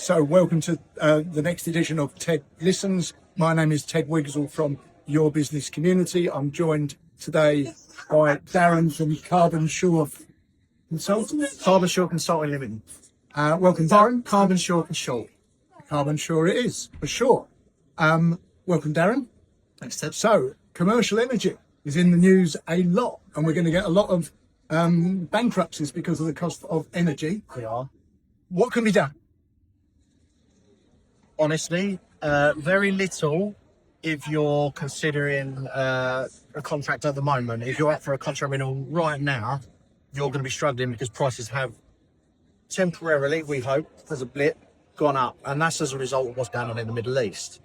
So welcome to the next edition of Ted Listens. My name is Ted Wigsell from Your Business Community. I'm joined today by Darren from Carbon Shore Consulting. Carbon Shore Consulting Limited. Welcome, Darren. Carbon Shore Consult. Carbon Shore it is, for sure. Welcome, Darren. Thanks, Ted. So, commercial energy is in the news a lot, and we're going to get a lot of bankruptcies because of the cost of energy. We are. What can be done? Honestly, very little if you're considering a contract at the moment. If you're up for a contract renewal right now, you're going to be struggling because prices have temporarily, we hope, as a blip, gone up. And that's as a result of what's going on in the Middle East.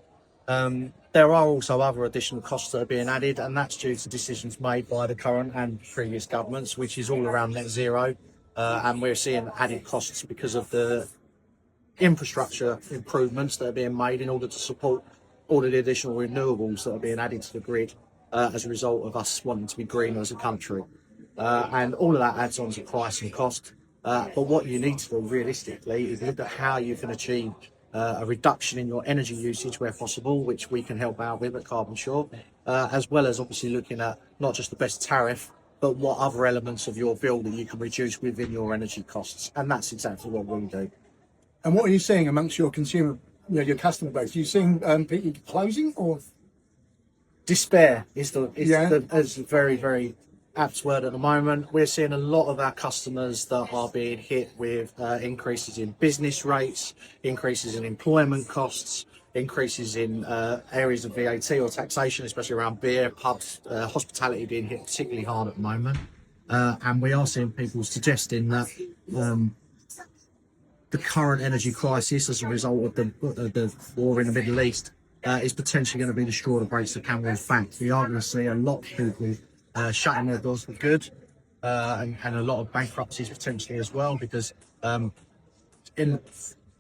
There are also other additional costs that are being added, and that's due to decisions made by the current and previous governments, which is all around net zero. And we're seeing added costs because of the infrastructure improvements that are being made in order to support all of the additional renewables that are being added to the grid as a result of us wanting to be greener as a country. And all of that adds on to price and cost. But what you need to do realistically is look at how you can achieve a reduction in your energy usage where possible, which we can help out with at Carbon Shore, as well as obviously looking at not just the best tariff, but what other elements of your bill that you can reduce within your energy costs. And that's exactly what we do. And what are you seeing amongst your consumer, your customer base? Are you seeing people closing or? Despair is the very, very apt word at the moment. We're seeing a lot of our customers that are being hit with increases in business rates, increases in employment costs, increases in areas of VAT or taxation, especially around beer, pubs, hospitality being hit particularly hard at the moment. And we are seeing people suggesting that the current energy crisis as a result of the war in the Middle East is potentially going to be the straw that breaks the camel's back. We are going to see a lot of people shutting their doors for good, and a lot of bankruptcies potentially as well, because in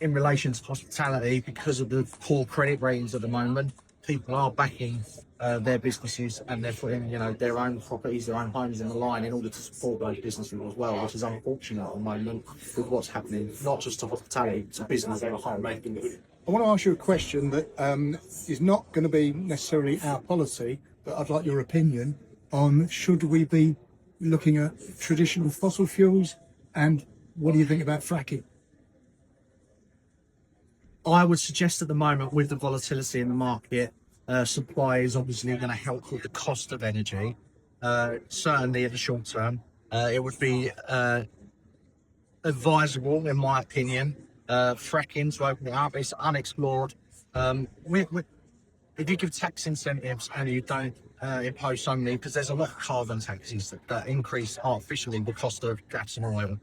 relation to hospitality, because of the poor credit ratings at the moment, people are backing their businesses and they're putting their own properties, their own homes in the line in order to support those businesses as well, which is unfortunate at the moment with what's happening, not just to hospitality, to business as a whole. I want to ask you a question that is not going to be necessarily our policy, but I'd like your opinion on should we be looking at traditional fossil fuels, and what do you think about fracking? I would suggest at the moment, with the volatility in the market, supply is obviously going to help with the cost of energy. Certainly in the short term, it would be advisable, in my opinion, fracking to open it up. It's unexplored. If you give tax incentives and you don't impose so many, because there's a lot of carbon taxes that increase artificially the cost of gas and oil.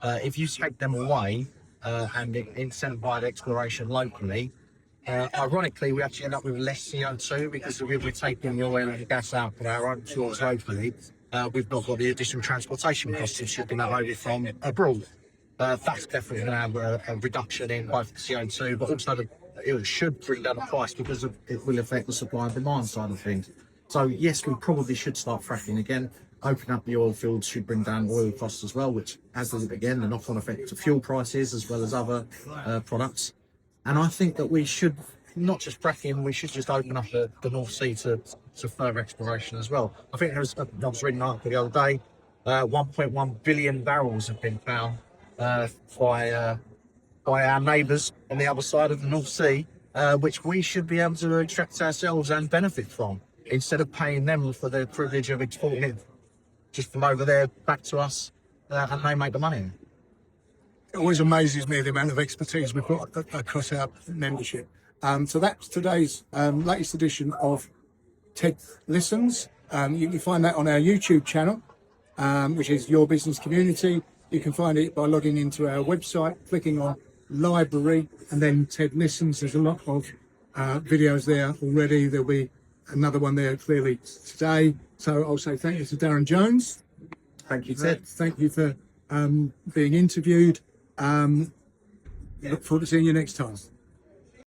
If you take them away and incentivize exploration locally, ironically, we actually end up with less CO2 because we're taking the oil and the gas out of our own source locally. We've not got the additional transportation costs of shipping that over from abroad. That's definitely going to have a reduction in both the CO2, but also it should bring down the price because it will affect the supply and demand side of things. So yes, we probably should start fracking again. Opening up the oil fields should bring down oil costs as well, which has, again, the knock-on effect to fuel prices as well as other products. And I think that we should, not just fracking, we should just open up the North Sea to further exploration as well. I think I was reading an article the other day, 1.1 billion barrels have been found by our neighbours on the other side of the North Sea, which we should be able to extract ourselves and benefit from, instead of paying them for the privilege of exporting it just from over there back to us, and they make the money. It always amazes me the amount of expertise we've got across our membership. So that's today's latest edition of Ted Listens. You can find that on our YouTube channel, which is Your Business Community. You can find it by logging into our website, clicking on Library, and then Ted Listens. There's a lot of videos there already. There'll be another one there clearly today. So I'll say thank you to Darren Jones. Thank you, Ted. Thank you for being interviewed. Look forward to seeing you next time.